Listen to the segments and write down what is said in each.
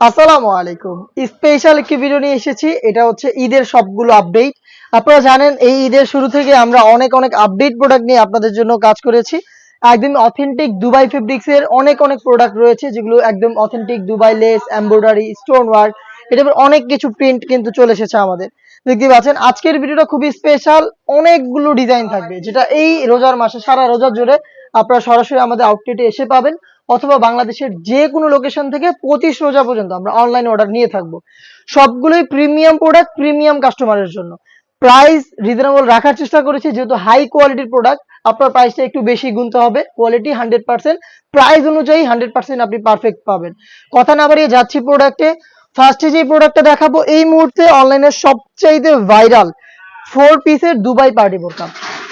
আসসালামু আলাইকুম। স্পেশাল একটি ভিডিও নিয়ে এসেছি। এটা হচ্ছে ঈদের সবগুলো আপডেট। আপনারা জানেন এই ঈদের শুরু থেকে আমরা অনেক আপডেট প্রোডাক্ট নিয়ে আপনাদের জন্য কাজ করেছি। একদম অথেন্টিক দুবাই ফেব্রিক্স এর অনেক প্রোডাক্ট রয়েছে যেগুলো একদম authentic Dubai less, embroidery, stone work, এটা অনেক কিছু প্রিন্ট কিন্তু চলে এসেছে আমাদের। দেখতে পাচ্ছেন আজকের ভিডিওটা খুবই স্পেশাল। অনেকগুলো ডিজাইন থাকবে যেটা এই রোজার মাসে সারা রোজা জুড়ে আপনারা সরাসরি আমাদের আউটলেটে এসে পাবেন, অথবা বাংলাদেশের যে কোনো লোকেশন থেকে 25 রোজা পর্যন্ত আমরা অনলাইন অর্ডার নিয়ে থাকবো। সবগুলোই প্রিমিয়াম প্রোডাক্ট, প্রিমিয়াম কাস্টমারের জন্য। প্রাইস রিজনেবল রাখার চেষ্টা করেছি, যেহেতু হাই কোয়ালিটির প্রোডাক্ট আপনার প্রাইসটা একটু বেশি গুনতে হবে। কোয়ালিটি 100%, প্রাইস অনুযায়ী 100% আপনি পারফেক্ট পাবেন। কথা না বাড়িয়ে যাচ্ছি প্রোডাক্টে। ফার্স্টে যে প্রোডাক্টটা দেখাবো এই মুহূর্তে অনলাইনের সবচাইতে ভাইরাল 4 পিসের দুবাই পার্টি বোরকা।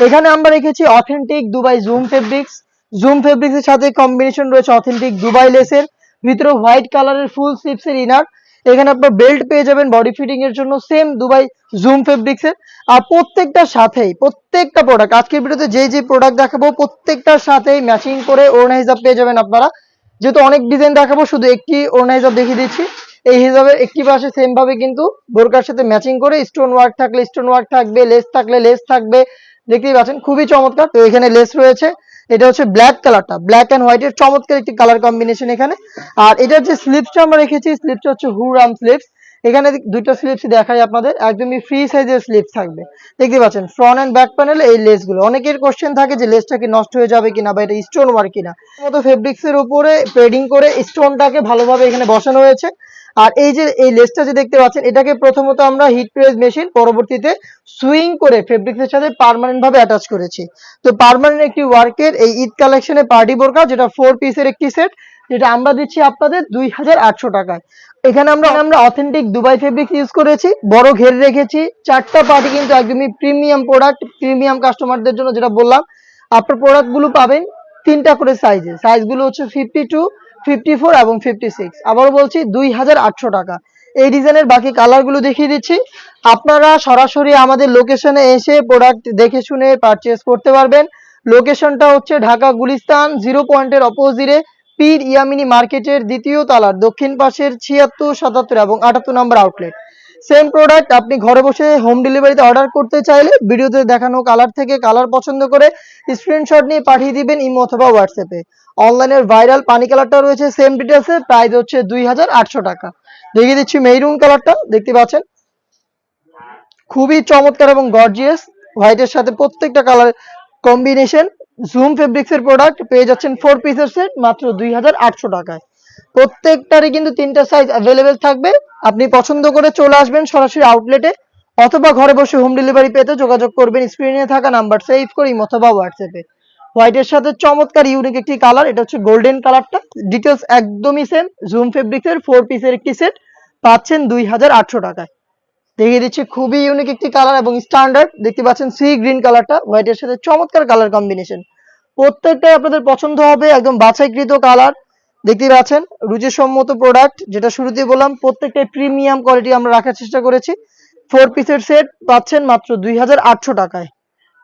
এখানে আমরা রেখেছি অথেন্টিক দুবাই জুম ফেব্রিক্স এর সাথে কম্বিনেশন রয়েছে অথেন্টিক দুবাই লেসের, ভিতরে হোয়াইট কালারের ফুল স্লিভস এর ইনার। এখানে আপনার বেল্ট পেয়ে যাবেন বডি ফিটিং এর জন্য, সেম দুবাই জুম ফেব্রিক্স এর। আর প্রত্যেকটার সাথেই প্রত্যেকটা প্রোডাক্ট আজকের ভিডিওতে যে প্রোডাক্ট দেখাবো প্রত্যেকটার সাথেই ম্যাচিং করে ওড়না হিসাব পেয়ে যাবেন আপনারা। যেহেতু অনেক ডিজাইন দেখাবো, শুধু একটি ওড়না হিসাব দেখিয়ে দিচ্ছি। এই হিসাবে একটি পাশে সেম ভাবে কিন্তু বোরকার সাথে ম্যাচিং করে স্টোন ওয়ার্ক থাকলে স্টোন ওয়ার্ক থাকবে, লেস থাকলে লেস থাকবে। দেখতেই পাচ্ছেন খুবই চমৎকার। তো এখানে লেস রয়েছে, এটা হচ্ছে ব্ল্যাক কালারটা, ব্ল্যাক এন্ড হোয়াইট এর চমৎকার একটি কালার কম্বিনেশন এখানে। আর এটার যে স্লিপসটা আমরা রেখেছি, স্লিপসটা হচ্ছে হুরাম স্লিপস। এখানে দুইটা স্লিপস দেখাই আপনাদের, একদমই ফ্রি সাইজের স্লিপস থাকবে। দেখতে পাচ্ছেন ফ্রন্ট এন্ড ব্যাক প্যানেলে এই লেস গুলো। অনেকের কোশ্চেন থাকে যে লেসটা কি নষ্ট হয়ে যাবে কিনা বা এটা স্টোন ওয়ার্ক কিনা। মতো ফেব্রিক্স এর উপরে পেডিং করে স্টোনটাকে ভালোভাবে এখানে বসানো হয়েছে। আর এই যে এই লেসটা যে দেখতে পাচ্ছেন, এটাকে প্রথমত আমরা হিট প্রেস মেশিন, পরবর্তীতে সুইং করে ফেব্রিক্সের সাথে পার্মানেন্ট ভাবে অ্যাটাচ করেছি। তো পার্মানেন্ট একটি ওয়ার্কের এই ঈদ কালেকশনে পার্টি বোরকা, যেটা 4 পিসের একটি সেট, যেটা আমরা দিচ্ছি আপনাদের 2800 টাকায়। এখানে আমরা অথেন্টিক দুবাই ফেব্রিক্স ইউজ করেছি, বড় ঘের রেখেছি, 4টা পার্টি কিন্তু একদমই প্রিমিয়াম প্রোডাক্ট, প্রিমিয়াম কাস্টমারদের জন্য। যেটা বললাম, আপনার প্রোডাক্টগুলো পাবেন 3টা করে সাইজে, সাইজগুলো হচ্ছে 52, 54 এবং 56। আবারও বলছি 2800 টাকা। এই ডিজাইনের বাকি কালারগুলো দেখিয়ে দিচ্ছি। আপনারা সরাসরি আমাদের লোকেশনে এসে প্রোডাক্ট দেখে শুনে পারচেজ করতে পারবেন। লোকেশনটা হচ্ছে ঢাকা গুলিস্তান 0 পয়েন্টের অপোজিটে পীর ইয়ামিনী মার্কেটের দ্বিতীয় তলার দক্ষিণ পাশের 76, 77 এবং 78 নম্বর আউটলেট। সেম প্রোডাক্ট আপনি ঘরে বসে হোম ডেলিভারিতে অর্ডার করতে চাইলে ভিডিওতে দেখানো কালার থেকে কালার পছন্দ করে স্ক্রিনশট নিয়ে পাঠিয়ে দিবেন ইমো অথবা হোয়াটসঅ্যাপে। অনলাইনের ভাইরাল পানি কালারটা রয়েছে সেম ডিটেলসে, প্রাইস হচ্ছে 2800 টাকা। দেখিয়ে দিচ্ছি মেরুন কালারটা, দেখতে পাচ্ছেন খুবই চমৎকার এবং গর্জিয়াস। হোয়াইটের সাথে প্রত্যেকটা কালার কম্বিনেশন। জুম ফেব্রিক্স এর প্রোডাক্ট পেয়ে যাচ্ছেন 4 পিসের সেট মাত্র 2800 টাকায়। প্রত্যেকটারই কিন্তু 3টা সাইজ অ্যাভেলেবেল থাকবে। আপনি পছন্দ করে চলে আসবেন সরাসরি আউটলেটে, অথবা ঘরে বসে হোম ডেলিভারি পেতে যোগাযোগ করবেন স্ক্রিনে থাকা নাম্বার সেভ করে অথবা হোয়াটসঅ্যাপে। হোয়াইটের সাথে চমৎকার ইউনিক একটি কালার, এটা হচ্ছে গোল্ডেন কালারটা। ডিটেলস একদমই সেম। জুম ফেব্রিক্স এর 4 পিসের একটি সেট পাচ্ছেন 2800 টাকায়। দেখিয়ে দিচ্ছি খুবই ইউনিক একটি কালার এবং স্ট্যান্ডার্ড। দেখতে পাচ্ছেন সি গ্রিন কালারটা, হোয়াইটের সাথে চমৎকার কালার কম্বিনেশন। প্রত্যেকটাই আপনাদের পছন্দ হবে, একদম বাছাইকৃত কালার। দেখতে পাচ্ছেন রুচিসম্মত প্রোডাক্ট, যেটা শুরুতেই বললাম প্রত্যেকটাই প্রিমিয়াম কোয়ালিটি আমরা রাখার চেষ্টা করেছি। 4 পিসের সেট পাচ্ছেন মাত্র 2800 টাকায়।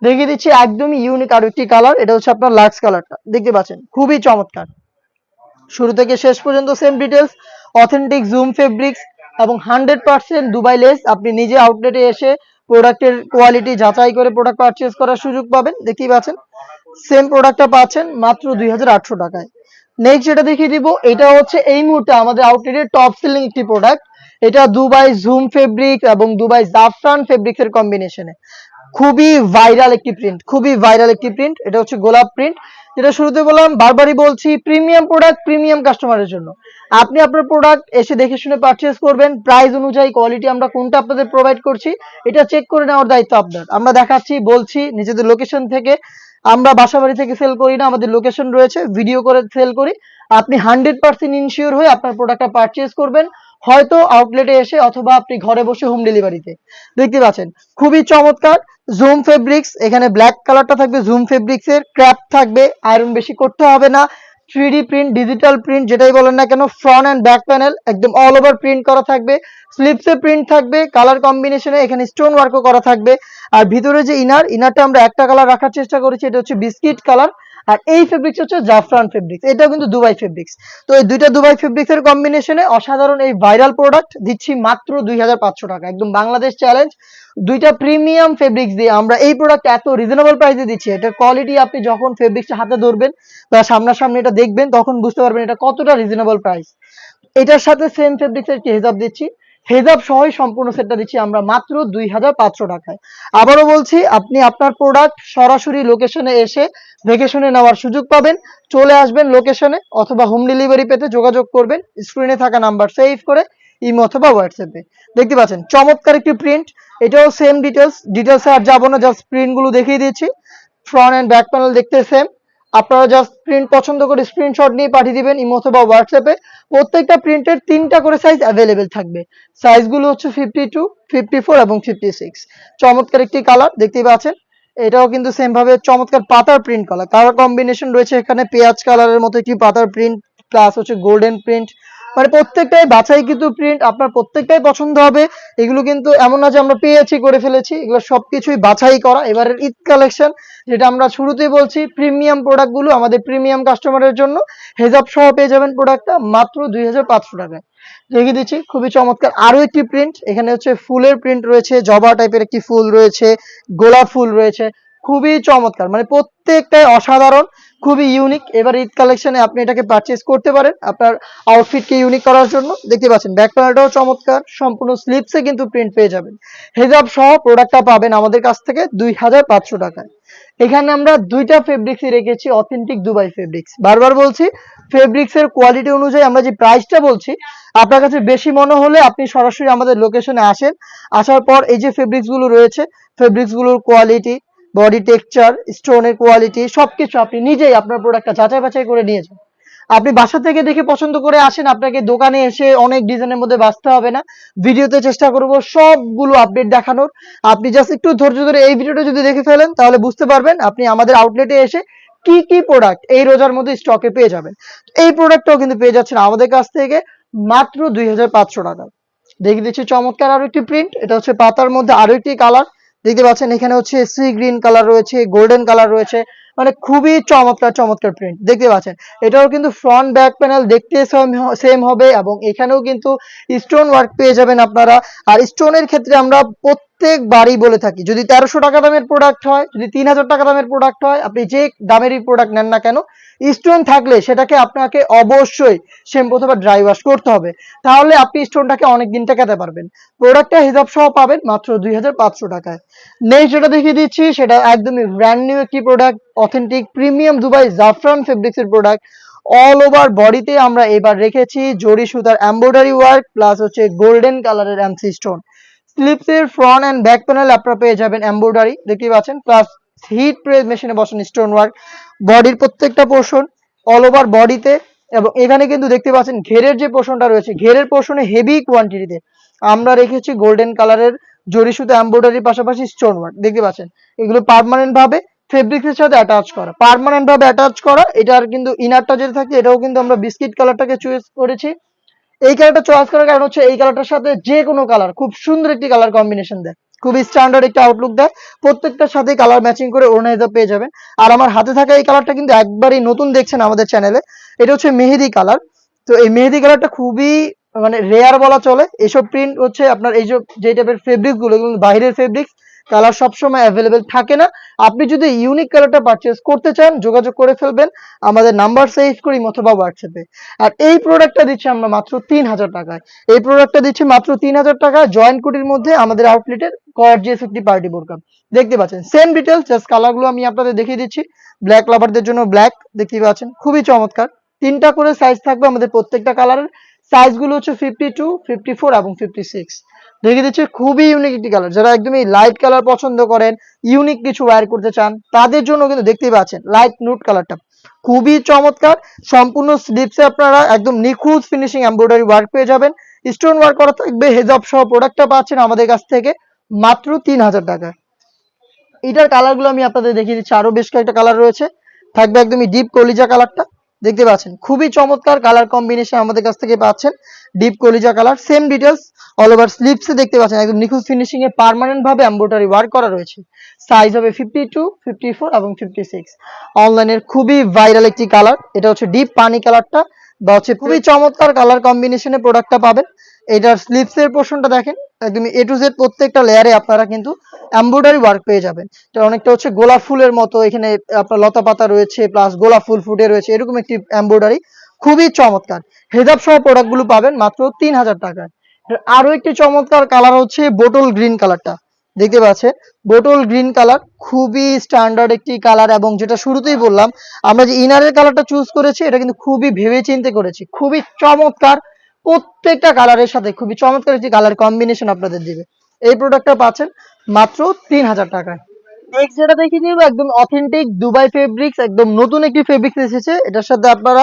দেখিয়ে দিচ্ছি একদমই ইউনিক আরো একটি কালার, এটা হচ্ছে আপনার লাক্স কালারটা। দেখতে পাচ্ছেন খুবই চমৎকার। শুরু থেকে শেষ পর্যন্ত same details, authentic zoom fabrics এবং 100% দুবাই লেস। আপনি নিজে আউটলেটে এসে প্রোডাক্টের কোয়ালিটি যাচাই করে প্রোডাক্ট পারচেজ করার সুযোগ পাবেন। দেখতেই পাচ্ছেন সেম প্রোডাক্টটা পাচ্ছেন মাত্র 2800 টাকায়। নেক্সট যেটা দেখিয়ে দিব, এটা হচ্ছে এই মুহূর্তে আমাদের আউটলেটের টপ সেলিং একটি প্রোডাক্ট। এটা দুবাই জুম ফেব্রিক এবং দুবাই জাফরান ফেব্রিক্স এর কম্বিনেশনে খুবই ভাইরাল একটি প্রিন্ট, খুবই ভাইরাল একটি প্রিন্ট। এটা হচ্ছে গোলাপ প্রিন্ট, যেটা শুরুতে বললাম বারবারই বলছি প্রিমিয়াম প্রোডাক্ট, প্রিমিয়াম কাস্টমারের জন্য। আপনি আপনার প্রোডাক্ট এসে দেখে শুনে পারচেজ করবেন। প্রাইস অনুযায়ী কোয়ালিটি আমরা কোনটা আপনাদের প্রোভাইড করছি এটা চেক করে নেওয়ার দায়িত্ব আপনার। আমরা দেখাচ্ছি, বলছি নিজেদের লোকেশন থেকে। আমরা বাসাবাড়ি থেকে সেল করি না, আমাদের লোকেশন রয়েছে, ভিডিও করে সেল করি। আপনি 100% ইনশিওর হয়ে আপনার প্রোডাক্টটা পারচেজ করবেন, হয়তো আউটলেটে এসে অথবা আপনি ঘরে বসে হোম ডেলিভারিতে। দেখতে পাচ্ছেন খুবই চমৎকার জুম ফেব্রিক্স। এখানে ব্ল্যাক কালারটা থাকবে জুম ফেব্রিক্স এর, ক্র্যাপ থাকবে, আয়রন বেশি করতে হবে না। 3D প্রিন্ট, ডিজিটাল প্রিন্ট যেটাই বলেন না কেন, ফ্রন্ট এন্ড ব্যাক প্যানেল একদম অল ওভার প্রিন্ট করা থাকবে। স্লিপসে প্রিন্ট থাকবে কালার কম্বিনেশনে, এখানে স্টোন ওয়ার্কও করা থাকবে। আর ভিতরে যে ইনারটা আমরা একটা কালার রাখার চেষ্টা করেছি, এটা হচ্ছে বিস্কিট কালার। আর এই ফেব্রিক্স হচ্ছে জাফরান ফেব্রিক্স, এটাও কিন্তু দুবাই ফেব্রিক্স। তো এই দুইটা দুবাই ফেব্রিক্স এর কম্বিনেশনে অসাধারণ এই ভাইরাল প্রোডাক্ট দিচ্ছি মাত্র 2500 টাকা, একদম বাংলাদেশ চ্যালেঞ্জ। দুইটা প্রিমিয়াম ফেব্রিক্স দিয়ে আমরা এই প্রোডাক্ট এত রিজনেবল প্রাইসে দিচ্ছি। এটার কোয়ালিটি আপনি যখন ফেব্রিক্সটা হাতে ধরবেন বা সামনাসামনি এটা দেখবেন তখন বুঝতে পারবেন এটা কতটা রিজনেবল প্রাইস। এটার সাথে সেম ফেব্রিক্স এর কি হেজাব দিচ্ছি, হেজাব সহই সম্পূর্ণ সেটটা দিচ্ছি আমরা মাত্র 2500 টাকায়। আবারও বলছি, আপনি আপনার প্রোডাক্ট সরাসরি লোকেশনে এসে দেখে শুনে নেওয়ার সুযোগ পাবেন। চলে আসবেন লোকেশনে, অথবা হোম ডেলিভারি পেতে যোগাযোগ করবেন স্ক্রিনে থাকা নাম্বার সেভ করে ইমো অথবা হোয়াটসঅ্যাপে। দেখতে পাচ্ছেন চমৎকার একটি প্রিন্ট, এটাও সেম ডিটেলসে আর যাবো না, জাস্ট প্রিন্ট গুলো দেখিয়ে দিচ্ছি। ফ্রন্ট এন্ড ব্যাক প্যানেল দেখতে সেম। আপনারা জাস্ট প্রিন্ট পছন্দ করে স্ক্রিনশট নিয়ে পাঠিয়ে দিবেন ইমো অথবা হোয়াটসঅ্যাপে। প্রত্যেকটা প্রিন্টের 3টা করে সাইজ অ্যাভেলেবেল থাকবে। সাইজগুলো হচ্ছে 52, 54 এবং 56। চমৎকার একটি কালার দেখতেই পাচ্ছেন। এটাও কিন্তু সেম ভাবে চমৎকার পাতার প্রিন্ট কালার কম্বিনেশন রয়েছে এখানে, পেঁয়াজ কালারের মতো একটি পাতার প্রিন্ট প্লাস হচ্ছে গোল্ডেন প্রিন্ট। মানে প্রত্যেকটাই বাছাই কিন্তু প্রিন্ট, আপনার প্রত্যেকটাই পছন্দ হবে। এগুলো কিন্তু এমন না যে আমরা পেয়েছি করে ফেলেছি, এগুলো সবকিছুই বাছাই করা। এবারের ঈদ কালেকশন, যেটা আমরা শুরুতেই বলছি, প্রিমিয়াম প্রোডাক্টগুলো আমাদের প্রিমিয়াম কাস্টমারের জন্য। হেজাব সহ পেয়ে যাবেন প্রোডাক্টটা মাত্র 2500 টাকায়। দেখিয়ে দিচ্ছি খুবই চমৎকার আরো একটি প্রিন্ট। এখানে হচ্ছে ফুলের প্রিন্ট রয়েছে, জবা টাইপের একটি ফুল রয়েছে, গোলাপ ফুল রয়েছে, খুবই চমৎকার, মানে প্রত্যেকটাই অসাধারণ, খুবই ইউনিক। এবার ঈদ কালেকশনে আপনি এটাকে পারচেজ করতে পারেন আপনার আউটফিটকে ইউনিক করার জন্য। দেখতে পাচ্ছেন ব্যাক প্যানেলটাও চমৎকার, সম্পূর্ণ স্লিপসে কিন্তু প্রিন্ট পেয়ে যাবেন। হেজাব সহ প্রোডাক্টটা পাবেন আমাদের কাছ থেকে 2500 টাকায়। এখানে আমরা দুইটা ফেব্রিক্সই রেখেছি অথেন্টিক দুবাই ফেব্রিক্স। বারবার বলছি, ফেব্রিক্স এর কোয়ালিটি অনুযায়ী আমরা যে প্রাইসটা বলছি, আপনার কাছে বেশি মনে হলে আপনি সরাসরি আমাদের লোকেশনে আসেন। আসার পর এই যে ফেব্রিক্স গুলো রয়েছে, ফেব্রিক্স গুলোর কোয়ালিটি, বডি টেক্সচার, স্টোনের কোয়ালিটি সবকিছু আপনি নিজেই আপনার প্রোডাক্টটা যাচাই বাছাই করে নিয়ে যান। আপনি বাসা থেকে দেখে পছন্দ করে আসেন, আপনাকে দোকানে এসে অনেক ডিজাইনের মধ্যে বাছতে হবে না। ভিডিওতে চেষ্টা করব সবগুলো আপডেট দেখানোর। আপনি জাস্ট একটু ধৈর্য ধরে এই ভিডিওটা যদি দেখে ফেলেন তাহলে বুঝতে পারবেন আপনি আমাদের আউটলেটে এসে কি কি প্রোডাক্ট এই রোজার মধ্যে স্টকে পেয়ে যাবেন। এই প্রোডাক্টটাও কিন্তু পেয়ে যাচ্ছেন আমাদের কাছ থেকে মাত্র 2500 টাকা। দেখে দিচ্ছি চমৎকার আরো একটি প্রিন্ট, এটা হচ্ছে পাতার মধ্যে আরো একটি কালার। দেখতে পাচ্ছেন এখানে হচ্ছে সি গ্রিন কালার রয়েছে, গোল্ডেন কালার রয়েছে, মানে খুবই চমৎকার চমৎকার প্রিন্ট দেখতে পাচ্ছেন। এটাও কিন্তু ফ্রন্ট ব্যাক প্যানেল দেখতে সেম হবে, এবং এখানেও কিন্তু স্টোন ওয়ার্ক পেয়ে যাবেন আপনারা। আর স্টোনের ক্ষেত্রে আমরা প্রত্যেকবারই বলে থাকি, যদি 1300 টাকা দামের প্রোডাক্ট হয়, যদি 3000 টাকা দামের প্রোডাক্ট হয়, আপনি যে দামেরই প্রোডাক্ট নেন না কেন, স্টোন থাকলে সেটাকে আপনাকে অবশ্যই শ্যাম্পু অথবা ড্রাই ওয়াশ করতে হবে, তাহলে আপনি স্টোনটাকে অনেক দিন টেকাতে পারবেন। প্রোডাক্টটা হিসাব সহ পাবেন মাত্র 2500 টাকায়। নেক্সট যেটা দেখিয়ে দিচ্ছি সেটা একদমই ব্র্যান্ড নিউ একটি product, authentic premium Dubai Zafran fabrics এর প্রোডাক্ট। অল ওভার বডিতে আমরা এবার রেখেছি জরি সুতার এমব্রয়ডারি ওয়ার্ক প্লাস হচ্ছে গোল্ডেন কালারের এমসি স্টোন। স্লিপসের ফ্রন্ট এন্ড ব্যাক প্যানেল আপনারা পেয়ে যাবেন এমব্রয়ডারি দেখতে পাচ্ছেন, প্লাস হিট প্রেস মেশিনে বসানো স্টোন ওয়ার্ক। বডির প্রত্যেকটা পোর্শন অল ওভার বডিতে, এবং এখানে কিন্তু দেখতে পাচ্ছেন ঘেরের যে পোর্শনটা রয়েছে, ঘেরের পোর্শনে হেভি কোয়ান্টিটিতে আমরা রেখেছি গোল্ডেন কালারের জরি সুতা এমব্রয়ডারির পাশাপাশি স্টোন ওয়ার্ক দেখতে পাচ্ছেন। এগুলো পার্মানেন্ট ভাবে ফেব্রিক্সের সাথে অ্যাটাচ করা, পার্মানেন্ট ভাবে অ্যাটাচ করা। এটার কিন্তু ইনারটা যেটা থাকে এটাও কিন্তু আমরা বিস্কিট কালারটাকে চুজ করেছি। এই কালারটা চয়েস করার কারণ হচ্ছে এই কালারটার সাথে যে কোনো কালার খুব সুন্দর একটি কালার কম্বিনেশন দেয়, খুবই স্ট্যান্ডার্ড একটা আউটলুক দেয়। প্রত্যেকটার সাথে কালার ম্যাচিং করে ওড়না হিসাব পেয়ে যাবেন। আর আমার হাতে থাকা এই কালারটা কিন্তু একবারই নতুন দেখছেন আমাদের চ্যানেলে, এটা হচ্ছে মেহেদি কালার। তো এই মেহেদি কালারটা খুবই মানে রেয়ার বলা চলে। এইসব প্রিন্ট হচ্ছে আপনার এই যে টাইপের ফেব্রিক গুলো, এগুলো বাইরের ফেব্রিক্স, কালার সবসময় অ্যাভেলেবেল থাকে না। আপনি যদি ইউনিক কালারটা পারচেস করতে চান যোগাযোগ করে ফেলবেন আমাদের নাম্বার সেভ করি অথবা হোয়াটসঅ্যাপে। আর এই প্রোডাক্টটা দিচ্ছি আমরা মাত্র 3000 টাকায়। এই প্রোডাক্টটা দিচ্ছি মাত্র 3000 টাকা জয়েন্ট কোটির মধ্যে আমাদের আউটলেটের গর্জিয়াস একটি পার্টি বোরকা। দেখতে পাচ্ছেন সেম ডিটেলস, জাস্ট কালারগুলো আমি আপনাদের দেখিয়ে দিচ্ছি। ব্ল্যাক লাভারদের জন্য ব্ল্যাক দেখতে পাচ্ছেন, খুবই চমৎকার। 3টা করে সাইজ থাকবে আমাদের প্রত্যেকটা কালারের। সাইজগুলো হচ্ছে 52, 54 এবং 56। দেখে দিচ্ছে খুবই ইউনিক একটি কালার। যারা একদমই লাইট কালার পছন্দ করেন, ইউনিক কিছু ওয়্যার করতে চান, তাদের জন্য কিন্তু দেখতেই পাচ্ছেন লাইট নুট কালারটা খুবই চমৎকার। সম্পূর্ণ স্লিপসে আপনারা একদম নিখুঁত ফিনিশিং এমব্রয়ডারি ওয়ার্ক পেয়ে যাবেন, স্টোন ওয়ার্ক করা থাকবে। হেজাব সহ প্রোডাক্টটা পাচ্ছেন আমাদের কাছ থেকে মাত্র 3000 টাকা। এটার কালারগুলো আমি আপনাদের দেখিয়ে দিচ্ছি, আরো বেশ কয়েকটা কালার রয়েছে। থাকবে একদমই ডিপ কলিজা কালারটা, দেখতে পাচ্ছেন খুবই চমৎকার কালার কম্বিনেশন আমাদের কাছ থেকে পাচ্ছেন। ডিপ কলিজা colour, same details all over স্লিপসে দেখতে পাচ্ছেন একদম নিখুঁত ফিনিশিং এ পার্মানেন্ট ভাবে এমব্রয়ডারি ওয়ার্ক করা রয়েছে। সাইজ হবে 52, 54 এবং 56। অনলাইনের খুবই ভাইরাল একটি কালার, এটা হচ্ছে ডিপ পানি কালারটা বা হচ্ছে খুবই চমৎকার কালার কম্বিনেশনে প্রোডাক্টটা পাবেন। এটার স্লিপসের পোর্শনটা দেখেন একদম এ টু জেড প্রত্যেকটা লেয়ারে আপনারা কিন্তু এমব্রয়ডারি ওয়ার্ক পেয়ে যাবেন। এটা অনেকটা হচ্ছে গোলাপ ফুলের মতো, এখানে আপনার লতা পাতা রয়েছে প্লাস গোলাপ ফুল ফুটে রয়েছে, এরকম একটি এমব্রয়ডারি খুবই চমৎকার। হেজাব সহ প্রোডাক্টগুলো পাবেন মাত্র 3000 টাকায়। আরো একটি চমৎকার কালার হচ্ছে বোটল গ্রিন কালারটা, দেখতে পাচ্ছেন বোটল গ্রিন কালার খুবই স্ট্যান্ডার্ড একটি কালার, এবং যেটা শুরুতেই বললাম আমরা যে ইনারের কালারটা চুজ করেছি এটা কিন্তু খুবই ভেবে চিন্তে করেছি, খুবই চমৎকার। প্রত্যেকটা কালারের সাথে খুবই চমৎকার একটি কালার কম্বিনেশন আপনাদের দিবে। এই প্রোডাক্টটা পাচ্ছেন মাত্র 3000 টাকায়। নেক্সট যেটা দেখিয়ে দিব একদম অথেন্টিক দুবাই ফেব্রিক্স, একদম নতুন একটি ফেব্রিক্স এসেছে, এটার সাথে আপনারা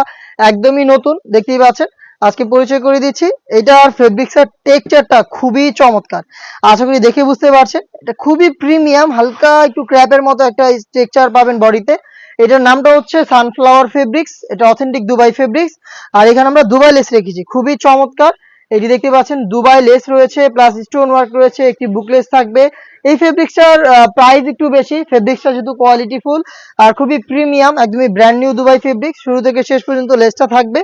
একদমই নতুন দেখতেই পাচ্ছেন। আজকে পরিচয় করে দিচ্ছি, এটার ফেব্রিক্সের টেক্সচারটা খুবই চমৎকার। আশা করি দেখে বুঝতে পারছেন এটা খুবই প্রিমিয়াম, হালকা একটু ক্র্যাপের মতো একটা টেক্সচার পাবেন বডিতে। এটার নামটা হচ্ছে সানফ্লাওয়ার ফেব্রিক্স, এটা অথেন্টিক দুবাই ফেব্রিক্স। আর এখানে আমরা দুবাই লেস রেখেছি, খুবই চমৎকার। এটি দেখতে পাচ্ছেন দুবাই লেস রয়েছে প্লাস স্টোন ওয়ার্ক রয়েছে, একটি বুকলেস থাকবে। এই ফেব্রিক্সটার প্রাইস একটু বেশি, ফেব্রিক্সটা যেহেতু কোয়ালিটি ফুল আর খুবই প্রিমিয়াম, একদমই ব্র্যান্ড নিউ দুবাই ফেব্রিক্স, শুরু থেকে শেষ পর্যন্ত লেসটা থাকবে।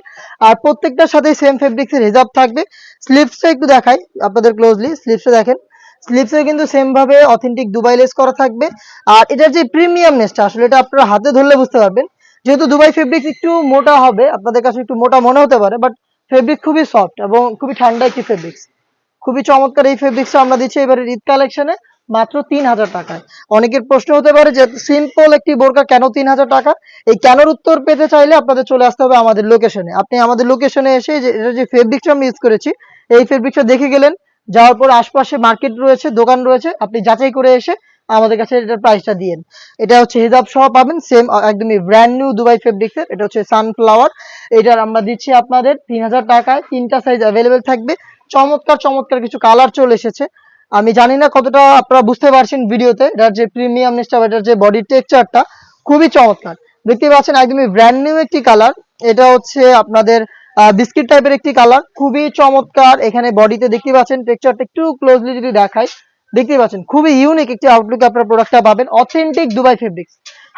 আর প্রত্যেকটার সাথে সেম ফেব্রিক্সের হিজাব থাকবে। স্লিভসটা একটু দেখাই আপনাদের ক্লোজলি, স্লিভসে দেখেন স্লিভসে কিন্তু সেম ভাবে অথেন্টিক দুবাই লেস করা থাকবে। আর এটার যে প্রিমিয়ামনেসটা আসলে এটা আপনারা হাতে ধরলে বুঝতে পারবেন, যেহেতু দুবাই ফেব্রিক্স একটু মোটা হবে, আপনাদের কাছে একটু মোটা মনে হতে পারে, বাট ফেব্রিক খুবই সফট এবং খুবই ঠান্ডা একটি ফেব্রিক্স। খুবই চমৎকার এই ফেব্রিক্সটা আমরা দিচ্ছি এবারে ঈদ কালেকশনে মাত্র 3000 টাকায়। অনেকের প্রশ্ন হতে পারে যে সিম্পল একটি বোরকা কেন 3000 টাকা, এই কেনর উত্তর পেতে চাইলে আপনাদের চলে আসতে হবে আমাদের লোকেশনে। আপনি আমাদের লোকেশনে এসে যে এটা যে ফেব্রিক্সটা আমি ইউজ করেছি এই ফেব্রিক্সটা দেখে গেলেন, যাওয়ার পর আশপাশে মার্কেট রয়েছে, দোকান রয়েছে, আপনি যাচাই করে এসে আমাদের কাছে এটার প্রাইসটা দিয়েন। এটা হচ্ছে হিজাব সহ পাবেন সেম একদমই ব্র্যান্ড নিউ দুবাই ফেব্রিক্সের, এটা হচ্ছে সানফ্লাওয়ার। এটার আমরা দিচ্ছি আপনাদের 3000 টাকায়, তিনটা সাইজ অ্যাভেলেবেল থাকবে। চমৎকার চমৎকার কিছু কালার চলে এসেছে, আমি জানি না কতটা আপনারা বুঝতে পারছেন ভিডিওতে, এটার যে প্রিমিয়ামনেসটা, এটার যে বডি টেক্সচারটা খুবই চমৎকার। দেখতে পাচ্ছেন একদমই ব্র্যান্ড নিউ একটি কালার, এটা হচ্ছে আপনাদের বিস্কিট টাইপের একটি কালার, খুবই চমৎকার। এখানে বডিতে দেখতে পাচ্ছেন টেক্সচারটা একটু ক্লোজলি যদি দেখাই, দেখতে পাচ্ছেন খুবই ইউনিক একটি আউটলুক আপনার প্রোডাক্টটা পাবেন। Authentic Dubai fabrics,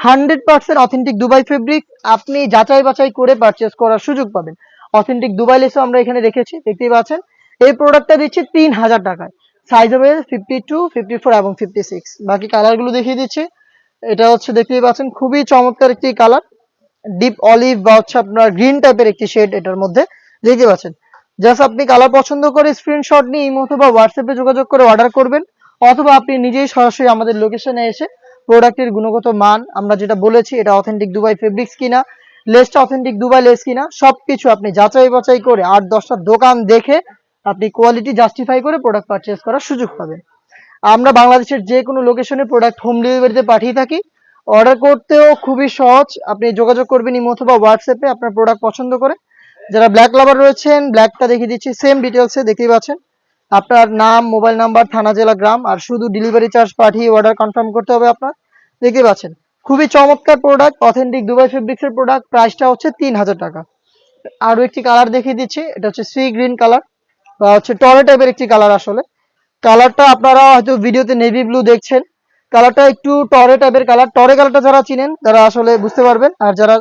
100% authentic Dubai fabrics, আপনি যাচাই বাছাই করে পারচেস করার সুযোগ পাবেন। অথেন্টিক দুবাই লেসও আমরা এখানে রেখেছি, দেখতেই পাচ্ছেন। এই প্রোডাক্টটা দিচ্ছি 3000 টাকায়, সাইজ হবে 52, 54 এবং 56। বাকি কালারগুলো দেখিয়ে দিচ্ছি। এটা হচ্ছে দেখতেই পাচ্ছেন খুবই চমৎকার একটি কালার, ডিপ অলিভ বা হচ্ছে আপনার গ্রিন টাইপের একটি শেড এটার মধ্যে, দেখতে পাচ্ছেন। জাস্ট আপনি কালার পছন্দ করে স্ক্রিনশট নিয়ে ইমো অথবা হোয়াটসঅ্যাপে যোগাযোগ করে অর্ডার করবেন, অথবা আপনি নিজেই সরাসরি আমাদের লোকেশনে এসে প্রোডাক্টের গুণগত মান, আমরা যেটা বলেছি এটা অথেন্টিক দুবাই ফেব্রিক্স কিনা, লেসটা অথেন্টিক দুবাই লেস কিনা, সবকিছু আপনি যাচাই বাছাই করে 8-10টা দোকান দেখে আপনি কোয়ালিটি জাস্টিফাই করে প্রোডাক্ট পারচেজ করার সুযোগ পাবেন। আমরা বাংলাদেশের যে কোনো লোকেশনে প্রোডাক্ট হোম ডেলিভারিতে পাঠিয়ে থাকি। অর্ডার করতেও খুবই সহজ, আপনি যোগাযোগ করবেন ইমো অথবা হোয়াটসঅ্যাপে আপনার প্রোডাক্ট পছন্দ করে। যারা ব্ল্যাক লাভার রয়েছেন ব্ল্যাকটা দেখিয়ে দিচ্ছি সেম ডিটেলসে, দেখতেই পাচ্ছেন আপনার নাম, মোবাইল নাম্বার, থানা, জেলা, গ্রাম, আর শুধু ডেলিভারি চার্জ পাঠিয়ে অর্ডার কনফার্ম করতে হবে আপনার। দেখতে পাচ্ছেন খুবই চমৎকার প্রোডাক্ট, অথেন্টিক দুবাই ফেব্রিক্সের প্রোডাক্ট, প্রাইসটা হচ্ছে 3000 টাকা। আরো একটি কালার দেখিয়ে দিচ্ছি, এটা হচ্ছে সি গ্রিন কালার বা হচ্ছে টরে টাইপের একটি কালার। আসলে কালারটা আপনারা হয়তো ভিডিওতে নেভি ব্লু দেখছেন, কালারটা একটু টরে টাইপের কালার। টরে কালারটা যারা চিনেন তারা আসলে বুঝতে পারবেন, আর যারা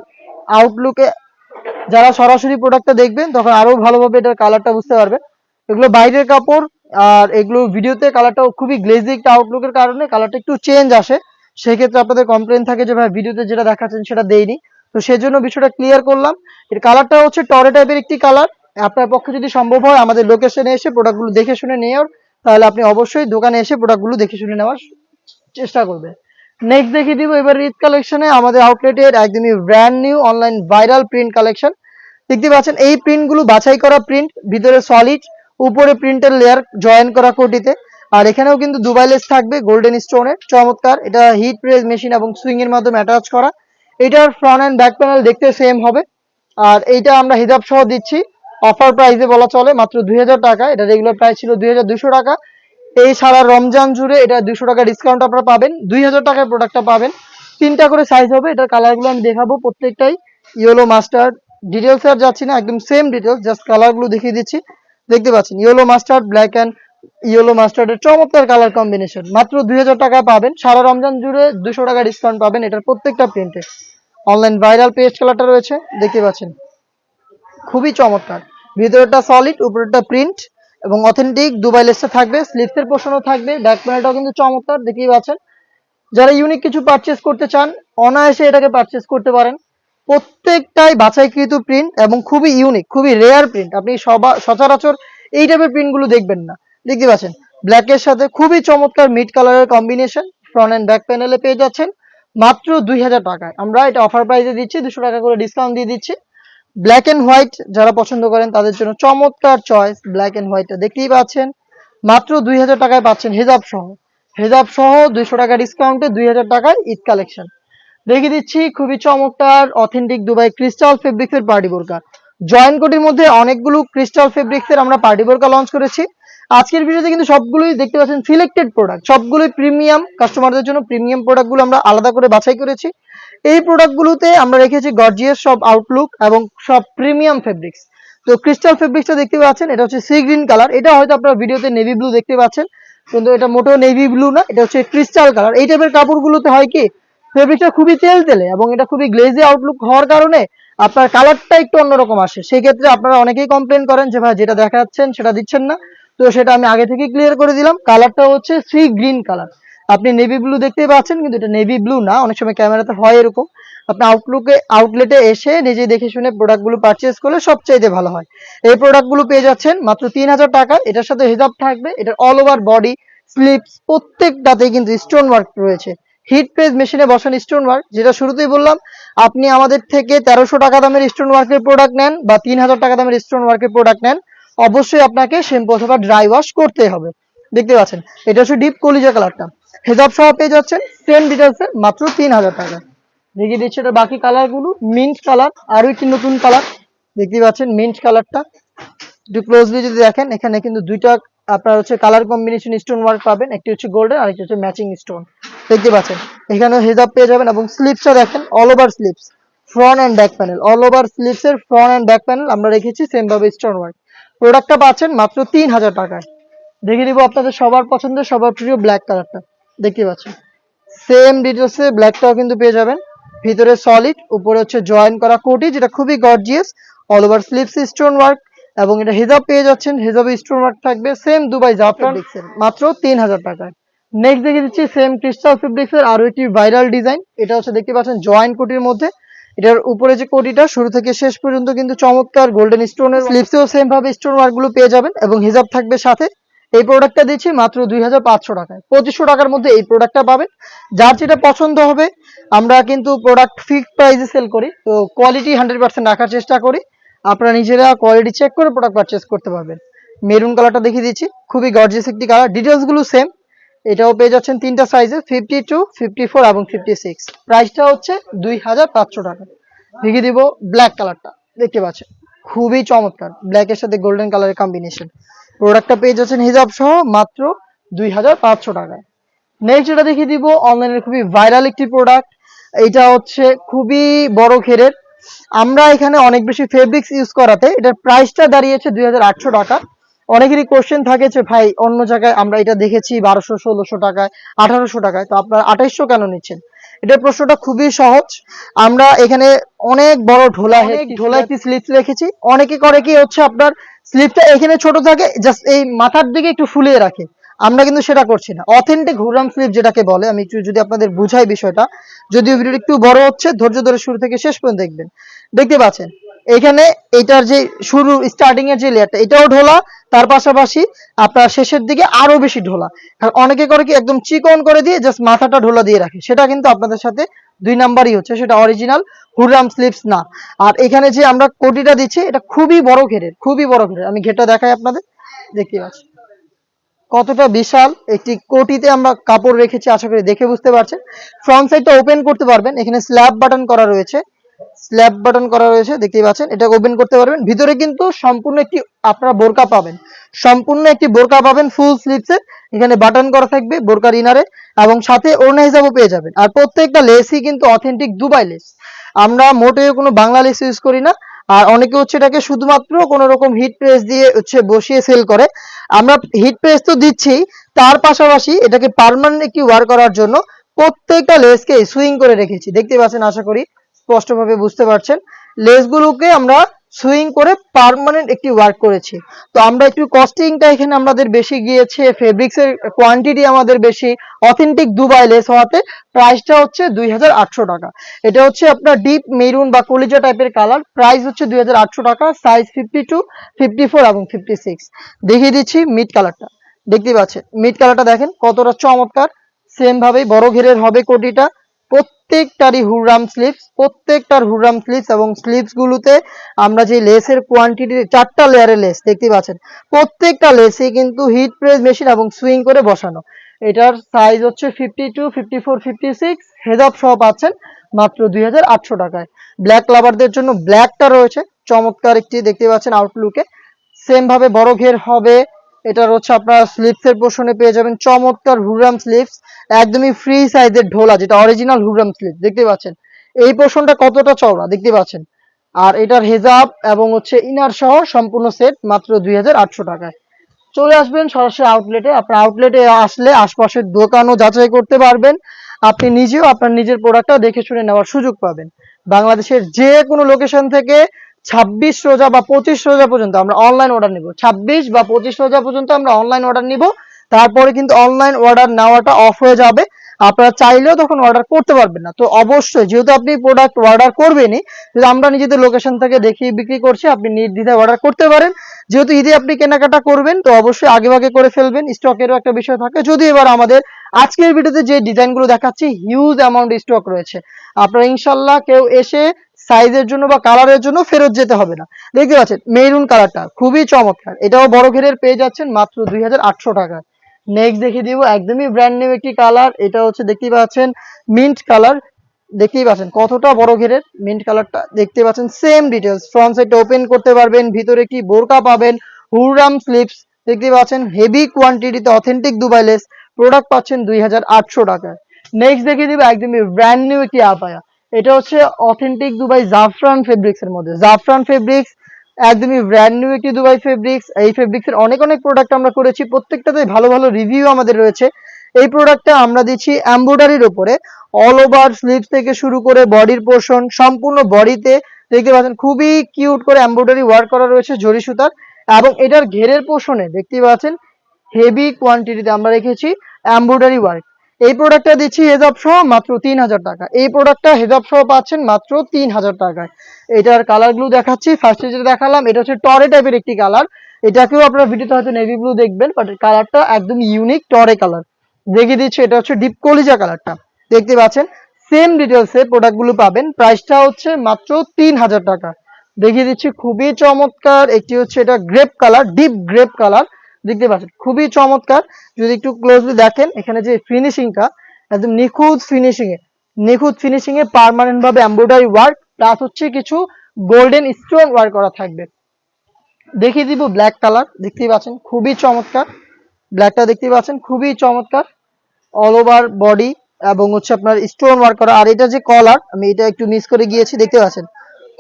আউটলুকে, যারা সরাসরি প্রোডাক্টটা দেখবেন তখন আরো ভালোভাবে এটার কালারটা বুঝতে পারবেন। এগুলো বাইরের কাপড়, আর এগুলো ভিডিওতে কালারটা খুবই গ্লেজি একটা আউটলুকের কারণে কালারটা একটু চেঞ্জ আসে, সেক্ষেত্রে আপনাদের কমপ্লেন থাকে যে ভাই ভিডিওতে যেটা দেখাচ্ছেন সেটা দেয়নি, তো সেজন্য বিষয়টা ক্লিয়ার করলাম। এর কালারটা হচ্ছে টরে টাইপের একটি কালার। আপনার পক্ষে যদি সম্ভব হয় আমাদের লোকেশনে এসে প্রোডাক্টগুলো দেখে শুনে নেওয়ার, তাহলে আপনি অবশ্যই দোকানে এসে প্রোডাক্টগুলো দেখে শুনে নেওয়ার চেষ্টা করবেন। নেক্সট দেখিয়ে দিব এবার ঈদ কালেকশনে আমাদের আউটলেটের একদমই brand new online viral print collection. দেখতে পাচ্ছেন এই প্রিন্টগুলো বাছাই করা প্রিন্ট, ভিতরে সলিড, উপরে প্রিন্টের লেয়ার জয়েন করা কোটিতে। আর এখানেও কিন্তু দুবাই লেস থাকবে গোল্ডেন স্টোনের, চমৎকার। এটা হিট প্রেস মেশিন এবং সুইং এর মাধ্যমে অ্যাটাচ করা। এটার ফ্রন্ট এন্ড ব্যাক প্যানেল দেখতে সেম হবে। আর এইটা আমরা হিজাব সহ দিচ্ছি অফার প্রাইসে বলা চলে, মাত্র 2000 টাকা। এটা রেগুলার প্রাইস ছিল 2200 টাকা। এই সারা রমজান জুড়ে এটা 200 টাকা ডিসকাউন্ট আপনারা পাবেন, 2000 টাকায় প্রোডাক্টটা পাবেন। তিনটা করে সাইজ হবে, এটার কালারগুলো আমি দেখাবো প্রত্যেকটাই। ইয়েলো মাস্টার্ড, ডিটেলস আর যাচ্ছি না, একদম সেম ডিটেলস, জাস্ট কালারগুলো দেখিয়ে দিচ্ছি। দেখতে পাচ্ছেন yellow mustard, black and yellow মাস্টার্ডের চমৎকার কালার কম্বিনেশন, মাত্র 2000 টাকা পাবেন। সারা রমজান জুড়ে 200 টাকা ডিসকাউন্ট পাবেন এটার প্রত্যেকটা প্রিন্টে। অনলাইন ভাইরাল পেস্ট কালারটা রয়েছে, দেখতে পাচ্ছেন খুবই চমৎকার। ভিতরটা সলিড, উপরেরটা প্রিন্ট এবং অথেন্টিক দুবাই লেসটা থাকবে, স্লিপসের পোর্শনও থাকবে, ব্যাক প্যানেলটাও কিন্তু চমৎকার, দেখতেই পাচ্ছেন। যারা ইউনিক কিছু পারচেস করতে চান অনায়াসে এটাকে পারচেস করতে পারেন। প্রত্যেকটাই বাছাইকৃত প্রিন্ট এবং খুবই ইউনিক, খুবই রেয়ার প্রিন্ট। আপনি সচরাচর এই টাইপের প্রিন্টগুলো দেখবেন না। দেখতে পাচ্ছেন ব্ল্যাকের সাথে খুবই চমৎকার মিড কালারের কম্বিনেশন, ফ্রন্ট এন্ড ব্যাক প্যানেলে পেয়ে যাচ্ছেন মাত্র 2000 টাকায়। আমরা এটা অফার প্রাইসে দিচ্ছি, 200 টাকা করে ডিসকাউন্ট দিয়ে দিচ্ছি। ব্ল্যাক এন্ড হোয়াইট যারা পছন্দ করেন তাদের জন্য চমৎকার চয়েস, ব্ল্যাক এন্ড হোয়াইটটা দেখতেই পাচ্ছেন মাত্র 2000 টাকায় পাচ্ছেন হিজাব সহ। হিজাব সহ 200 টাকা ডিসকাউন্টে 2000 টাকায় ঈদ কালেকশন দেখিয়ে দিচ্ছি। খুবই চমৎকার অথেন্টিক দুবাই ক্রিস্টাল ফেব্রিক্স এর পার্টি বোরকা। জয়েন্ট কোটির মধ্যে অনেকগুলো ক্রিস্টাল ফেব্রিক্স এর আমরা পার্টি বোরকা লঞ্চ করেছি। আজকের ভিডিওতে কিন্তু সবগুলোই দেখতে পাচ্ছেন সিলেক্টেড প্রোডাক্ট, সবগুলোই প্রিমিয়াম, কাস্টমারদের জন্য প্রিমিয়াম প্রোডাক্টগুলো আমরা আলাদা করে বাছাই করেছি। এই প্রোডাক্টগুলোতে আমরা রেখেছি গর্জিয়াস সব আউটলুক এবং সব প্রিমিয়াম ফেব্রিক্স। তো ক্রিস্টাল ফেব্রিক্সটা দেখতে পাচ্ছেন, এটা হচ্ছে সি গ্রিন কালার। এটা হয়তো আপনারা ভিডিওতে নেভি ব্লু দেখতে পাচ্ছেন, কিন্তু এটা মোটেও নেভি ব্লু না, এটা হচ্ছে ক্রিস্টাল কালার। এই টাইপের কাপড়গুলোতে হয় কি ফেব্রিকটা খুবই তেলে এবং এটা খুবই গ্লেজি আউটলুক হওয়ার কারণে আপনার কালারটা একটু অন্যরকম আসে। সেই ক্ষেত্রে আপনারা অনেকেই কমপ্লেন করেন যে ভাই যেটা দেখাচ্ছেন সেটা দিচ্ছেন না। তো সেটা আমি আগে থেকে ক্লিয়ার করে দিলাম। কালারটা হচ্ছে সি গ্রিন কালার। আপনি নেভি ব্লু দেখতে পাচ্ছেন, কিন্তু এটা নেভি ব্লু না, অনেক সময় ক্যামেরাতে হয় এরকম। আপনি আউটলেটে এসে নিজে দেখে শুনে প্রোডাক্টগুলো পারচেজ করলে সবচাইতে ভালো হয়। এই প্রোডাক্টগুলো পেয়ে যাচ্ছেন মাত্র 3000 টাকা। এটার সাথে হিজাব থাকবে, এটার অল ওভার বডি স্লিপস প্রত্যেকটাতেই কিন্তু স্টোন ওয়ার্ক রয়েছে। হিট প্রেস মেশিনে বসানো স্টোন ওয়ার্ক, যেটা শুরুতেই বললাম, আপনি আমাদের থেকে 1300 টাকা দামের স্টোন ওয়ার্কের প্রোডাক্ট নেন বা 3000 টাকা দামের স্টোন ওয়ার্কের প্রোডাক্ট নেন, অবশ্যই আপনাকে শ্যাম্পু অথবা ড্রাই ওয়াশ করতে হবে। দেখতে পাচ্ছেন এটা হচ্ছে ডিপ কলিজা কালারটা। হেজাব সহ পেয়ে যাচ্ছেন সেম ডিটেলসে মাত্র 3000 টাকা। দেখিয়ে দিচ্ছি এটা বাকি কালারগুলো। মিন্ট কালার, আরো একটি নতুন কালার, দেখতে পাচ্ছেন মিন্ট কালারটা। একটু ক্লোজলি যদি দেখেন, এখানে কিন্তু দুইটা আপনার হচ্ছে কালার কম্বিনেশন স্টোন ওয়ার্ক পাবেন, একটি হচ্ছে গোল্ডেন আর একটি হচ্ছে ম্যাচিং স্টোন। দেখতে পাচ্ছেন এখানে হেজাব পেয়ে যাবেন এবং স্লিপসটা দেখেন all over slips, front and back panel, all over slips এর ফ্রন্ট এন্ড ব্যাক প্যানেল আমরা রেখেছি সেম ভাবে স্টোন ওয়ার্ক। প্রোডাক্টটা পাচ্ছেন মাত্র 3000 টাকায়। দেখিয়ে দিব আপনাদের সবার পছন্দের সবার প্রিয় ব্ল্যাক কালারটা, দেখতে পাচ্ছেন সেম ডিটেলসে ব্ল্যাকটাও কিন্তু পেয়ে যাবেন। ভিতরে সলিড, উপরে হচ্ছে জয়েন করা কোটি, যেটা খুবই gorgeous, all over slips stone work এবং এটা হিজাব পেয়ে যাচ্ছেন, হিজাবে স্টোন ওয়ার্ক থাকবে সেম দুবাই জাফরান মাত্র 3000 টাকায়। নেক্সট দেখে দিচ্ছি সেম ক্রিস্টাল ফেব্রিক্স এর আরো একটি ভাইরাল ডিজাইন। এটা হচ্ছে দেখতে পাচ্ছেন জয়েন্ট কোটির মধ্যে, এটার উপরে যে কোটিটা শুরু থেকে শেষ পর্যন্ত কিন্তু চমৎকার গোল্ডেন স্টোনের, স্লিপসেও সেম ভাবে স্টোন ওয়ার্ক গুলো পেয়ে যাবেন এবং হিজাব থাকবে সাথে। এই প্রোডাক্টটা দিচ্ছি মাত্র 2500 টাকায়। 2500 টাকার মধ্যে এই প্রোডাক্টটা পাবেন। যার যেটা পছন্দ হবে, আমরা কিন্তু প্রোডাক্ট ফিক্সড প্রাইসে সেল করি, তো কোয়ালিটি 100% রাখার চেষ্টা করি। আপনারা নিজেরা কোয়ালিটি চেক করে প্রোডাক্ট পারচেজ করতে পারবেন। মেরুন কালারটা দেখিয়ে দিচ্ছি, খুবই গর্জিয়াস একটি কালার, ডিটেলস গুলো সেম। এটাও পেয়ে যাচ্ছেন তিনটা সাইজে, 52, 54 এবং 56। প্রাইসটা হচ্ছে 2500 টাকা। দেখিয়ে দিব ব্ল্যাক কালারটা, দেখতে পাচ্ছেন খুবই চমৎকার, ব্ল্যাকের সাথে গোল্ডেন কালারের কম্বিনেশন। প্রোডাক্টটা পেয়ে যাচ্ছেন হিজাব সহ মাত্র 2500 টাকায়। নেক্সট যেটা দেখিয়ে দিব অনলাইনের খুবই ভাইরাল একটি প্রোডাক্ট। এটা হচ্ছে খুবই বড় ঘেরের। আমরা এখানে অনেক বেশি ফেব্রিক্স ইউজ করাতে এটার প্রাইসটা দাঁড়িয়েছে 2800 টাকা। অনেকেরই কোশ্চেন থাকে যে ভাই অন্য জায়গায় আমরা এটা দেখেছি 1200, 1600 টাকায়, 1800 টাকায়, তো আপনারা 2800 কেন নিচ্ছেন? এটার প্রশ্নটা খুবই সহজ। আমরা এখানে অনেক বড় ঢোলা একটি স্লিপস রেখেছি। অনেকে করে কি হচ্ছে আপনার স্লিপটা এখানে ছোট থাকে, জাস্ট এই মাথার দিকে একটু ফুলিয়ে রাখে। আমরা কিন্তু সেটা করছি না। অথেন্টিক হুররাম স্লিপ যেটাকে বলে, আমি একটু যদি আপনাদের বুঝাই বিষয়টা, যদিও ভিডিওটা একটু বড় হচ্ছে, ধৈর্য ধরে শুরু থেকে শেষ পর্যন্ত দেখবেন। দেখতে পাচ্ছেন এখানে এটার যে শুরু স্টার্টিং এর যে লেয়ারটা, এটাও ঢোলা, তার পাশাপাশি আপনার শেষের দিকে আরো বেশি ঢোলা। আর অনেকে করে কি একদম চিকন করে দিয়ে জাস্ট মাথাটা ঢোলা দিয়ে রাখে, সেটা কিন্তু আপনাদের সাথে 2 নাম্বারই হচ্ছে, সেটা অরিজিনাল হুররাম স্লিপস না। আর এখানে যে আমরা কোটিটা দিচ্ছি এটা খুবই বড় ঘেরের, খুবই বড় ঘেরের। আমি ঘেরটা দেখাই আপনাদের, দেখতে পাচ্ছেন কতটা বিশাল একটি কোটিতে আমরা কাপড় রেখেছি, আশা করি দেখে বুঝতে পারছেন। ফ্রন্ট সাইডটা ওপেন করতে পারবেন, এখানে স্ল্যাব বাটন করা রয়েছে। স্ল্যাব বাটন করা রয়েছে, দেখতেই পাচ্ছেন। এটা ওপেন করতে পারবেন। ভিতরে কিন্তু সম্পূর্ণ একটি আপনারা বোরকা পাবেন, সম্পূর্ণ একটি বোরকা পাবেন ফুল স্লিভসের। এখানে বাটন করা থাকবে বোরকার ইনারে, এবং সাথে ওড়না হিসাবও পেয়ে যাবেন। আর প্রত্যেকটা লেসই কিন্তু অথেন্টিক দুবাই লেস, আমরা মোটেও কোনো বাংলা লেস ইউজ করি না। আর অনেকে হচ্ছে এটাকে শুধুমাত্র কোনো রকম হিট প্রেস দিয়ে হচ্ছে বসিয়ে সেল করে। আমরা হিট প্রেস তো দিচ্ছি, তার পাশাপাশি এটাকে পার্মানেন্ট একটি ওয়ার করার জন্য প্রত্যেকটা লেসকে সুইং করে রেখেছি, দেখতে পাচ্ছেন, আশা করি স্পষ্টভাবে বুঝতে পারছেন। লেসগুলোকে আমরা সুইং করে পার্মানেন্ট একটি ওয়ার্ক করেছি। তো আমরা একটু কস্টিংটা এখানে আমাদের বেশি গিয়েছে, ফেব্রিক্সের কোয়ান্টিটি আমাদের বেশি, অথেন্টিক দুবাই লেস হওয়াতে প্রাইসটা হচ্ছে 2800 টাকা। এটা হচ্ছে আপনার ডিপ মেরুন বা কলিজা টাইপের কালার, প্রাইস হচ্ছে 2800 টাকা, সাইজ 52, 54 এবং 56। দেখিয়ে দিচ্ছি মিড কালারটা, দেখতে পাচ্ছেন মিড কালারটা দেখেন কতটা চমৎকার। সেম ভাবেই বড় ঘেরের হবে কোটিটা, প্রত্যেকটারই হুররাম স্লিভস, প্রত্যেকটার হুররাম স্লিভস, এবং স্লিভস গুলোতে আমরা যে লেসের কোয়ান্টিটি 4টা লেয়ারের লেস দেখতে পাচ্ছেন, প্রত্যেকটা লেসে কিন্তু হিট প্রেস মেশিন এবং সুইং করে বসানো। এটার সাইজ হচ্ছে 52, 54, 56, হেড অফ সহ পাচ্ছেন মাত্র 2800 টাকায়। ব্ল্যাক লাভারদের জন্য ব্ল্যাকটা রয়েছে চমৎকার একটি, দেখতে পাচ্ছেন আউটলুকে। সেম ভাবে বড় ঘের হবে, এটার হচ্ছে আপনার স্লিভস এর পোর্শনে পেয়ে যাবেন চমৎকার হুররাম স্লিভস, একদমই ফ্রি সাইজের ঢোলা, যেটা অরিজিনাল হুররাম স্লিভ, দেখতে পাচ্ছেন এই পোর্শনটা কতটা চওড়া দেখতে পাচ্ছেন। আর এটার হেজাব এবং হচ্ছে ইনার সহ সম্পূর্ণ সেট মাত্র 2800 টাকায়। চলে আসবেন সরাসরি আউটলেটে। আপনার আউটলেটে আসলে আশপাশের দোকানও যাচাই করতে পারবেন, আপনি নিজেও আপনার নিজের প্রোডাক্টটা দেখে শুনে নেওয়ার সুযোগ পাবেন। বাংলাদেশের যে কোনো লোকেশন থেকে 26 রোজা বা 25 রোজা পর্যন্ত আমরা অনলাইন অর্ডার নিব, 26 বা 25 রোজা পর্যন্ত আমরা অনলাইন অর্ডার নিব। তারপরে কিন্তু অনলাইন অর্ডার নেওয়াটা অফ হয়ে যাবে, আপনারা চাইলেও তখন অর্ডার করতে পারবেন না। তো অবশ্যই যেহেতু আপনি প্রোডাক্ট অর্ডার করবেনই, যদি আমরা নিজেদের লোকেশন থেকে দেখিয়ে বিক্রি করছি, আপনি নির্দ্বিধায় অর্ডার করতে পারেন। যেহেতু ঈদে আপনি কেনাকাটা করবেন, তো অবশ্যই আগে ভাগে করে ফেলবেন, স্টকেরও একটা বিষয় থাকে। যদি এবার আমাদের আজকের ভিডিওতে যে ডিজাইনগুলো দেখাচ্ছি হিউজ অ্যামাউন্ট স্টক রয়েছে, আপনারা ইনশাল্লাহ কেউ এসে সাইজের জন্য বা কালারের জন্য ফেরত যেতে হবে না। দেখতে পাচ্ছেন মেরুন কালারটা খুবই চমৎকার, এটাও বড় ঘেরের পেয়ে যাচ্ছেন মাত্র 2800 টাকায়। নেক্সট দেখিয়ে দিব একদমই ব্র্যান্ড নিউ একটি কালার, এটা হচ্ছে দেখতেই পাচ্ছেন মিন্ট কালার, দেখতেই পাচ্ছেন কতটা বড় ঘেরের মিন্ট কালারটা, দেখতে পাচ্ছেন same details. Front side open করতে পারবেন, ভিতরে কি বোরকা পাবেন, হুররাম স্লিপস, দেখতে পাচ্ছেন হেভি কোয়ান্টিটিতে অথেন্টিক দুবাই লেস, প্রোডাক্ট পাচ্ছেন 2800 টাকায়। নেক্সট দেখিয়ে দিব একদমই ব্র্যান্ড নিউ একটি আপায়া, এটা হচ্ছে অথেন্টিক দুবাই জাফরান ফেব্রিক্স এর মধ্যে, জাফরান ফেব্রিক্স একদমই ব্র্যান্ড নিউ একটি দুবাই ফেব্রিক্স। এই ফেব্রিক্স এর অনেক অনেক প্রোডাক্ট আমরা করেছি, প্রত্যেকটাতে ভালো ভালো রিভিউ আমাদের রয়েছে। এই প্রোডাক্টটা আমরা দিচ্ছি এমব্রয়ডারির উপরে, অল ওভার স্লিভস থেকে শুরু করে বডির পোর্শন সম্পূর্ণ বডিতে দেখতে পাচ্ছেন খুবই কিউট করে এমব্রয়ডারি ওয়ার্ক করা রয়েছে জরি সুতার, এবং এটার ঘেরের পোর্শনে দেখতে পাচ্ছেন হেভি কোয়ান্টিটিতে আমরা রেখেছি এমব্রয়ডারি ওয়ার্ক। এই প্রোডাক্টটা দিচ্ছি হেজাব সহ মাত্র 3000 টাকা। এই প্রোডাক্টটা হেজাব সহ পাচ্ছেন মাত্র 3000 টাকায়। এটার কালারগুলো দেখাচ্ছি, ফার্স্টে যেটা দেখালাম এটা হচ্ছে টরে টাইপের একটি কালার, এটাকেও আপনারা ভিডিওতে হয়তো নেভি ব্লু দেখবেন, বাট কালারটা একদম ইউনিক টরে কালার। দেখিয়ে দিচ্ছি এটা হচ্ছে ডিপ কলিজা কালারটা, দেখতে পাচ্ছেন সেম ডিটেলসে প্রোডাক্টগুলো পাবেন, প্রাইসটা হচ্ছে মাত্র 3000 টাকা। দেখিয়ে দিচ্ছি খুবই চমৎকার একটি হচ্ছে এটা grape colour, deep grape colour, দেখতে পাচ্ছেন খুবই চমৎকার। যদি একটু ক্লোজলি দেখেন এখানে যে ফিনিশিংটা একদম নিখুঁত ফিনিশিং এ পার্মানেন্ট ভাবে এমব্রয়ডারি ওয়ার্ক, প্লাস হচ্ছে কিছু গোল্ডেন স্টোন ওয়ার্ক করা থাকবে। দেখিয়ে দিব ব্ল্যাক কালার, দেখতেই পাচ্ছেন খুবই চমৎকার, ব্ল্যাকটা দেখতে পাচ্ছেন খুবই চমৎকার, অল ওভার বডি এবং হচ্ছে আপনার স্টোন ওয়ার্ক করা। আর এটা যে কলার, আমি এটা একটু মিস করে গিয়েছি, দেখতে পাচ্ছেন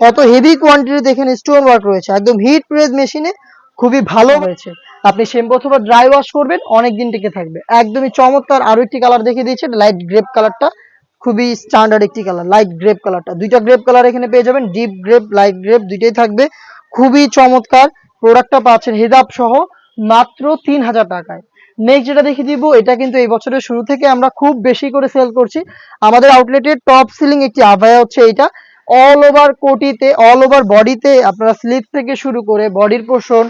কত হেভি কোয়ান্টিটি দেখেন স্টোন ওয়ার্ক রয়েছে, একদম হিট প্রেস মেশিনে খুবই ভালো হয়েছে। আপনি শ্যাম্পু অথবা ড্রাই ওয়াশ করবেন অনেক দিন টিকে থাকবে, একদমই চমৎকার। আরো একটি কালার দেখিয়ে দিয়েছে লাইট গ্রেপ কালারটা, খুবই স্ট্যান্ডার্ড একটি কালার, লাইট গ্রেপ কালারটা, দুইটা গ্রেপ কালার এখানে পেয়ে যাবেন, ডিপ গ্রেপ লাইট গ্রেপ দুইটাই থাকবে, খুবই চমৎকার। প্রোডাক্টটা পাচ্ছেন হেজাব সহ মাত্র 3000 টাকায়। নেক্সট যেটা দেখিয়ে দিব, এটা কিন্তু এই বছরের শুরু থেকে আমরা খুব বেশি করে সেল করছি, আমাদের আউটলেটের টপ সেলিং একটি আভায়া হচ্ছে এইটা। অল ওভার কোটিতে, অল ওভার বডিতে আপনারা স্লিপ থেকে শুরু করে বডির পোর্শন,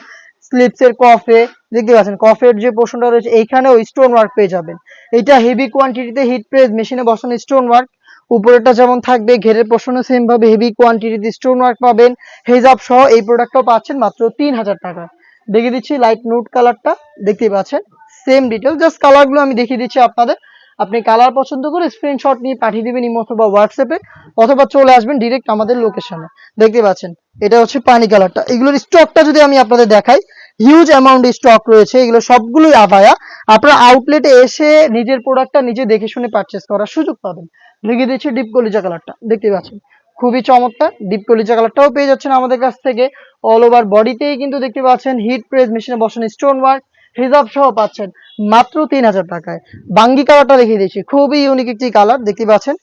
স্লিপস এর কফে, দেখতে পাচ্ছেন কফের যে পোর্শনটা রয়েছে এইখানেও স্টোন ওয়ার্ক পেয়ে যাবেন। এটা হেভি কোয়ান্টিটিতে হিট প্রেস মেশিনে বসানো স্টোন ওয়ার্ক, উপরেরটা যেমন থাকবে ঘেরের পোর্শনে সেম ভাবে হেভি কোয়ান্টিটিতে স্টোন ওয়ার্ক পাবেন হেজাব সহ। এই প্রোডাক্টটাও পাচ্ছেন মাত্র 3000 টাকা। দেখিয়ে দিচ্ছি লাইট নুট কালারটা, দেখতেই পাচ্ছেন সেম ডিটেল, জাস্ট কালারগুলো আমি দেখিয়ে দিচ্ছি আপনাদের। আপনি কালার পছন্দ করে স্ক্রিনশট নিয়ে পাঠিয়ে দিবেন ইমো অথবা হোয়াটসঅ্যাপে, অথবা চলে আসবেন ডিরেক্ট আমাদের লোকেশনে। দেখতে পাচ্ছেন এটা হচ্ছে পানি কালারটা। এগুলোর স্টকটা যদি আমি আপনাদের দেখাই, হিউজ অ্যামাউন্ট স্টক রয়েছে, এগুলো সবগুলোই আভায়া। আপনারা আউটলেটে এসে নিজের প্রোডাক্টটা নিজে দেখে শুনে পারচেস করার সুযোগ পাবেন। লিখে দিচ্ছি ডিপ কলিজা কালারটা, দেখতে পাচ্ছেন খুবই চমৎকার। ডিপ কলিজা কালারটাও পেয়ে যাচ্ছেন আমাদের কাছ থেকে। অল ওভার বডিতেই কিন্তু দেখতে পাচ্ছেন হিট প্রেস মেশিনে বসানো স্টোন ওয়ার্ক, হিজাব সহ পাচ্ছেন মাত্র 3000 টাকায়। বাঙ্গি কালারটা দেখিয়ে দিচ্ছি, খুবই ইউনিক একটি কালার, দেখতে পাচ্ছেন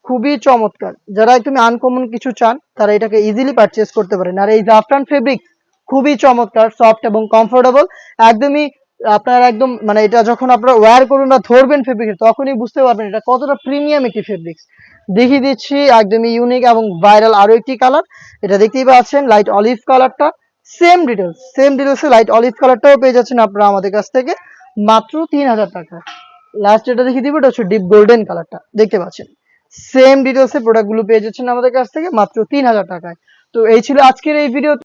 খুবই চমৎকার। যারা একদম আনকমন কিছু চান তারা এটাকে ইজিলি পারচেস করতে পারেন। আর এই জাফরান ফেব্রিক খুবই চমৎকার, সফট এবং কমফোর্টেবল। একদমই আপনার একদম মানে এটা যখন আপনারা ওয়্যার করুন বা ধরবেন ফেব্রিক, তখনই বুঝতে পারবেন এটা কতটা প্রিমিয়াম একটি ফেব্রিক্স। দেখিয়ে দিচ্ছি একদমই ইউনিক এবং ভাইরাল আরো একটি কালার, এটা দেখতেই পাচ্ছেন লাইট অলিভ কালারটা। সেম ডিটেলসে লাইট অলিভ কালারটাও পেয়ে যাচ্ছেন আপনারা আমাদের কাছ থেকে মাত্র 3000 টাকা। লাস্ট যেটা দেখিয়ে দিব এটা হচ্ছে ডিপ গোল্ডেন কালারটা, দেখতে পাচ্ছেন সেম ডিটেলসে প্রোডাক্টগুলো পেয়ে যাচ্ছেন আমাদের কাছ থেকে মাত্র 3000 টাকায়। তো এই ছিল আজকের এই ভিডিও।